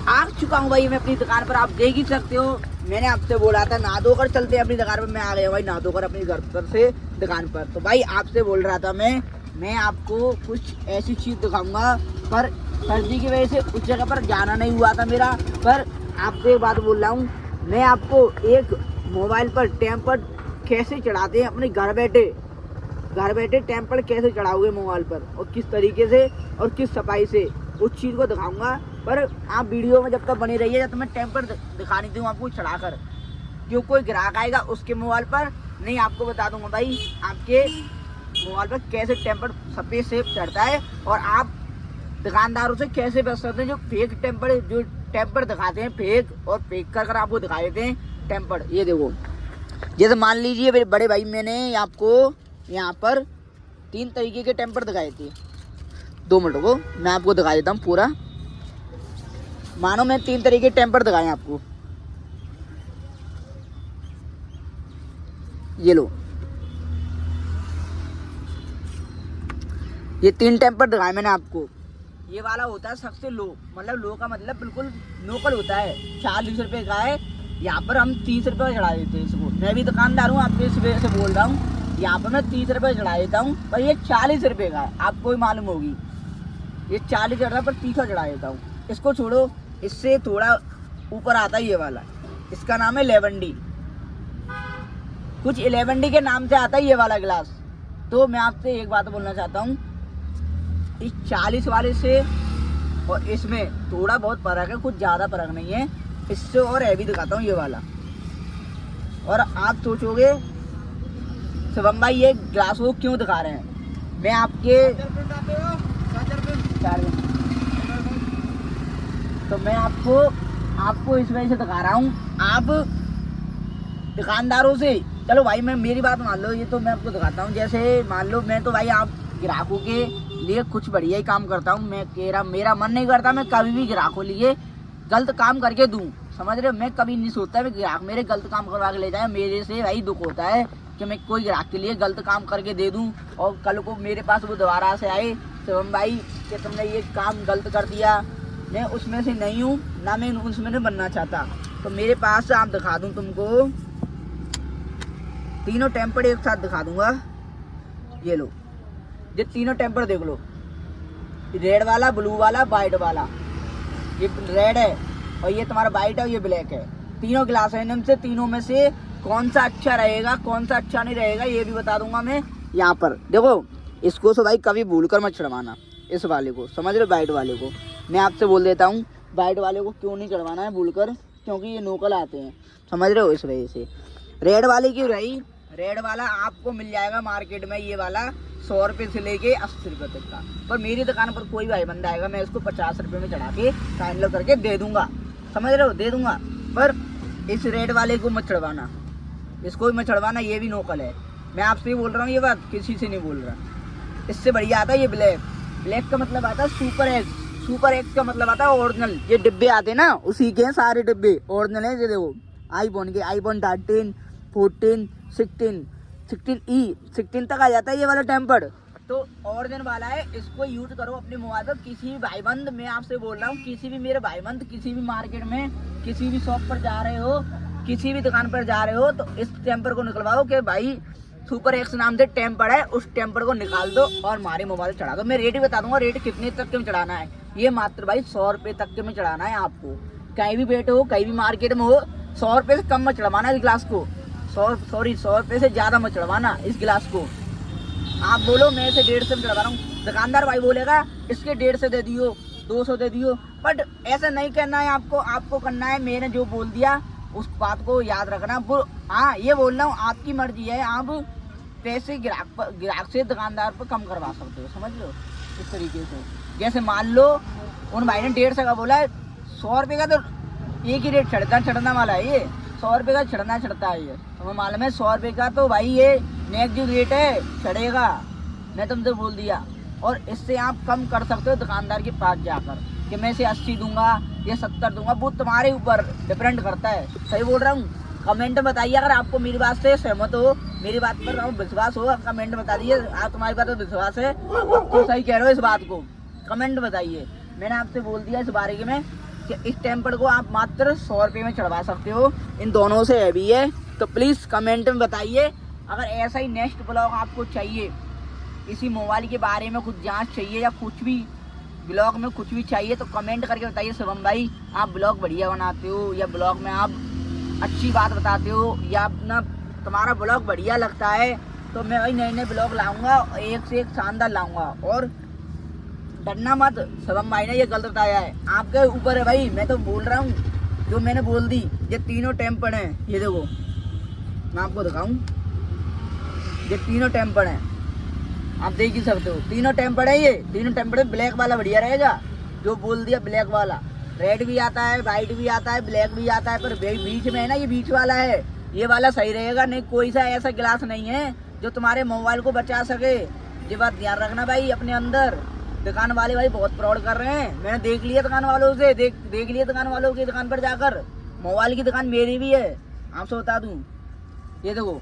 आ चुका हूँ भाई मैं अपनी दुकान पर, आप देख ही सकते हो। मैंने आपसे बोला था नहा धोकर चलते हैं अपनी दुकान पर, मैं आ गया भाई नहा धोकर अपनी घर पर से दुकान पर। तो भाई आपसे बोल रहा था मैं आपको कुछ ऐसी चीज़ दिखाऊंगा, पर सर्दी की वजह से उस जगह पर जाना नहीं हुआ था मेरा। पर आपसे एक बात बोल रहा हूँ, मैं आपको एक मोबाइल पर टेम्पर कैसे चढ़ाते हैं अपने घर बैठे टेम्पर कैसे चढ़ाओगे मोबाइल पर, और किस तरीके से और किस सफाई से, उस चीज़ को दिखाऊंगा। पर आप वीडियो में जब तक बने रहिए, जब तक मैं टेम्पर दिखा नहीं दूँ आपको चढ़ाकर, क्यों कोई ग्राहक आएगा उसके मोबाइल पर नहीं, आपको बता दूंगा भाई आपके मोबाइल पर कैसे टेम्पर सफेद से चढ़ता है। और आप दुकानदारों से कैसे बच सकते हैं जो फेक टेम्पर दिखाते हैं, फेक और फेक कर आपको दिखा देते हैं टेम्पर। ये देखो, जैसे मान लीजिए बड़े भाई, मैंने आपको यहाँ पर 3 तरीके के टेम्पर दिखाए थे। 2 मिनट को मैं आपको दिखा देता हूँ पूरा। मानो मैं 3 तरीके के टेम्पर दिखाए आपको, ये लो, ये 3 टेम्पर दिखाए मैंने आपको। ये वाला होता है सबसे लो, मतलब लो का मतलब बिल्कुल लोकल होता है, 40 रुपये का है। यहाँ पर हम 30 रुपये का चढ़ा देते हैं इसको। मैं भी दुकानदार हूँ, आपको इस वजह से बोल रहा हूँ। यहाँ पर मैं 30 रुपये चढ़ा देता हूँ, पर ये 40 रुपये का है, आपको भी मालूम होगी। ये 40 चढ़ रहा है पर 30 का चढ़ा देता हूँ। इसको छोड़ो, इससे थोड़ा ऊपर आता है ये वाला, इसका नाम है लेवंडी, कुछ 11D के नाम से आता है ये वाला गिलास। तो मैं आपसे एक बात बोलना चाहता हूँ, इस 40 वाले से और इसमें थोड़ा बहुत फर्क है, कुछ ज़्यादा फर्क नहीं है। इससे और हैवी दिखाता हूँ ये वाला। और आप सोचोगे शिवम भाई ये गिलास वो क्यों दिखा रहे हैं, मैं आपके तो मैं आपको इस वजह से दिखा रहा हूँ। आप दुकानदारों से, चलो भाई मैं मेरी बात मान लो, ये तो मैं आपको दिखाता हूँ। जैसे मान लो मैं तो भाई आप ग्राहकों के लिए कुछ बढ़िया ही काम करता हूँ। मेरा मन नहीं करता मैं कभी भी ग्राहकों लिए गलत काम करके दूँ, समझ रहे हो। मैं कभी नहीं सोचता मैं ग्राहक मेरे गलत काम करवा के ले जाए। मेरे से भाई दुख होता है कि मैं कोई ग्राहक के लिए गलत काम करके दे दूँ और कल को मेरे पास वो दोबारा से आए, शिवम भाई कि तुमने ये काम गलत कर दिया। मैं उसमें से नहीं हूँ, ना मैं उसमें नहीं बनना चाहता। तो मेरे पास आप दिखा दूँ तुमको, तीनों टेम्पर एक साथ दिखा दूंगा। ये लो, ये तीनों टेम्पर देख लो, रेड वाला, ब्लू वाला, वाइट वाला। ये रेड है और ये तुम्हारा वाइट है और ये ब्लैक है। तीनों गिलास है, इनमें से तीनों में से कौन सा अच्छा रहेगा कौन सा अच्छा नहीं रहेगा ये भी बता दूंगा मैं। यहाँ पर देखो, इसको तो भाई कभी भूल कर मत चढ़वाना, इस वाले को, समझ रहे हो, वाइट वाले को। मैं आपसे बोल देता हूँ वाइट वाले को क्यों नहीं चढ़वाना है भूल कर, क्योंकि ये नोकल आते हैं, समझ रहे हो, इस वजह से। रेड वाले की रही, रेड वाला आपको मिल जाएगा मार्केट में ये वाला 100 रुपये से लेके 80 रुपये तक का। पर मेरी दुकान पर कोई भाई बंदा आएगा, मैं इसको 50 रुपये में चढ़ा के फाइनल करके दे दूंगा, समझ रहे हो, दे दूंगा। पर इस रेड वाले को मत चढ़वाना, इसको भी मत चढ़वाना, ये भी नोकल है। मैं आपसे ही बोल रहा हूँ, ये बात किसी से नहीं बोल रहा। इससे बढ़िया आता है ये ब्लैक। ब्लैक का मतलब आता है सुपर एक्स, सुपर एक्स का मतलब आता है ओरिजिनल। ये डिब्बे आते हैं ना, उसी के हैं सारे डिब्बे, ओरिजिनल है। ये देखो आईफोन के, आईफोन 13, 14, 16E, 16 तक आ जाता है ये वाला टेम्पर। तो ओरिजिनल वाला है, इसको यूज करो अपने मोबाइल पर। किसी भी भाईबंद, मैं आपसे बोल रहा हूँ, किसी भी मेरे भाईबंद किसी भी मार्केट में किसी भी शॉप पर जा रहे हो, किसी भी दुकान पर जा रहे हो, तो इस टेम्पर को निकलवाओ कि भाई सुपर एक्स नाम से टेम्पर है, उस टेम्पर को निकाल दो और हमारे मोबाइल चढ़ा दो। मैं रेट ही बता दूंगा, रेट कितने तक के में चढ़ाना है। ये मात्र भाई 100 रुपये तक के में चढ़ाना है आपको। कहीं भी बैठे हो, कहीं भी मार्केट में हो, 100 रुपये से कम मत चढ़वाना इस गिलास को। 100 रुपये से ज़्यादा मत चढ़वाना इस गिलास को। आप बोलो मैं इसे 150 में चढ़वा रहा हूँ, दुकानदार भाई बोलेगा इसके 150 दे दियो, 200 दे दियो। बट ऐसा नहीं करना है आपको, आपको करना है मैंने जो बोल दिया उस बात को याद रखना। हाँ, ये बोल रहा हूँ आपकी मर्जी है, आप पैसे ग्राहक से दुकानदार पर कम करवा सकते हो, समझ लो, इस तरीके से। जैसे मान लो उन भाई ने 150 का बोला है, 100 रुपये का तो एक ही रेट चढ़ना वाला है, ये 100 रुपये का चढ़ता है ये, तो मालूम है 100 रुपये का तो भाई ये नेक्स्ट जो रेट है चढ़ेगा, मैं तुमसे बोल दिया। और इससे आप कम कर सकते हो दुकानदार के पास जाकर कि मैं इसे 80 दूंगा या 70 दूंगा, वो तुम्हारे ऊपर डिपेंड करता है। सही बोल रहा हूँ? कमेंट में बताइए अगर आपको मेरी बात से सहमत हो, मेरी बात पर विश्वास हो, कमेंट बता दीजिए। आप तुम्हारी बात पर विश्वास है तो सही कह रहे हो, इस बात को कमेंट बताइए। मैंने आपसे बोल दिया इस बारे में कि इस टेम्पर को आप मात्र 100 रुपये में चढ़वा सकते हो। इन दोनों से हैवी है। तो प्लीज़ कमेंट में बताइए, अगर ऐसा ही नेक्स्ट ब्लॉग आपको चाहिए, इसी मोबाइल के बारे में कुछ जांच चाहिए या कुछ भी ब्लॉग में कुछ भी चाहिए, तो कमेंट करके बताइए शिवम भाई आप ब्लॉग बढ़िया बनाते हो, या ब्लॉग में आप अच्छी बात बताते हो, या अपना तुम्हारा ब्लॉग बढ़िया लगता है, तो मैं भाई नए नए ब्लॉग लाऊंगा, एक से एक शानदार लाऊंगा। और डरना मत, शिवम भाई ने ये गलत बताया है, आपके ऊपर है भाई। मैं तो बोल रहा हूँ जो मैंने बोल दी। ये तीनों टेम्पर हैं, ये देखो मैं आपको दिखाऊं, ये तीनों टेम्पर हैं, आप देख ही सकते हो। तीनों टेम्पर है, ये तीनों टेम्पर। ब्लैक वाला बढ़िया रहेगा, जो बोल दिया ब्लैक वाला। रेड भी आता है, वाइट भी आता है, ब्लैक भी आता है, पर बीच में है ना, ये बीच वाला है, ये वाला सही रहेगा। नहीं कोई सा ऐसा गिलास नहीं है जो तुम्हारे मोबाइल को बचा सके। ये बात ध्यान रखना भाई अपने अंदर। दुकान वाले भाई बहुत फ्रॉड कर रहे हैं, मैंने देख लिया दुकान वालों से, देख लिया दुकान वालों की दुकान पर जाकर। मोबाइल की दुकान मेरी भी है, आपसे बता दूं। ये देखो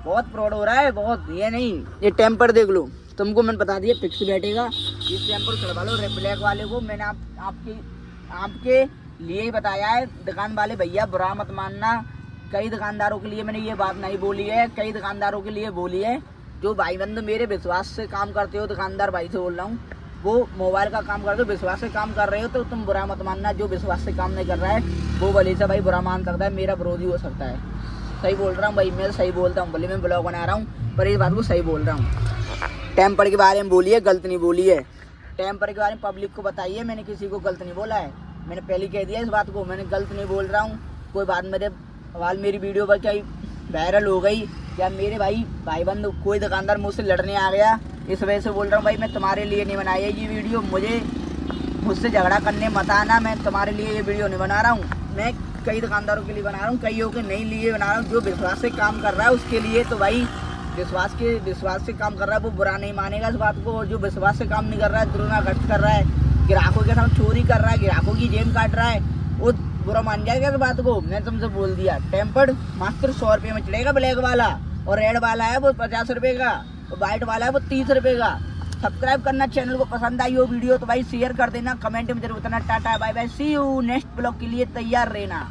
बहुत फ्रॉड हो रहा है, बहुत। ये नहीं, ये टेम्पर देख लो, तुमको मैंने बता दिया फिक्स बैठेगा। इस टेम्पर चढ़वा लो। ब्लैक वाले को मैंने आपके लिए ही बताया है। दुकान वाले भैया बुरा मत मानना, कई दुकानदारों के लिए मैंने ये बात नहीं बोली है, कई दुकानदारों के लिए बोली है। जो भाई बंधु मेरे विश्वास से काम करते हो, दुकानदार भाई से बोल रहा हूँ, वो मोबाइल का काम करते हो, विश्वास से काम कर रहे हो, तो तुम बुरा मत मानना। जो विश्वास से काम नहीं कर रहा है वो भले से भाई बुरा मान सकता है, मेरा विरोधी हो सकता है। सही बोल रहा हूँ भाई, मैं सही बोलता हूँ, भले मैं ब्लॉग बना रहा हूँ पर इस बात को सही बोल रहा हूँ। टेम्पर के बारे में बोलिए, गलत नहीं बोली है। टेम्पर के बारे में पब्लिक को बताइए, मैंने किसी को गलत नहीं बोला है, मैंने पहले कह दिया इस बात को, मैंने गलत नहीं बोल रहा हूँ। कोई बात मेरे सवाल मेरी वीडियो पर क्या वायरल हो गई, या मेरे भाई बंधु कोई दुकानदार मुझसे लड़ने आ गया, इस वजह से बोल रहा हूँ भाई मैं तुम्हारे लिए नहीं बनाई है ये वीडियो। मुझसे झगड़ा करने मत आना, मैं तुम्हारे लिए ये वीडियो नहीं बना रहा हूँ, मैं कई दुकानदारों के लिए बना रहा हूँ, कईयों के नहीं लिए बना रहा हूँ। जो विश्वास से काम कर रहा है उसके लिए, तो भाई विश्वास से काम कर रहा है वो बुरा नहीं मानेगा इस बात को। जो विश्वास से काम नहीं कर रहा है, दुर्नाखर्च कर रहा है, ग्राहकों के साथ चोरी कर रहा है, ग्राहकों की जेब काट रहा है, वो बुरा मान जाएगा इस बात को। मैंने तुमसे बोल दिया, टेम्पर्ड मात्र 100 रुपये में चलेगा ब्लैक वाला, और रेड वाला है वो 50 रुपये का, और वाइट वाला है वो 30 रुपये का। सब्सक्राइब करना, चैनल को पसंद आई हो वीडियो तो भाई शेयर कर देना, कमेंट में जरूर बताना। Tata bye bye, see you, next blog के लिए तैयार रहना।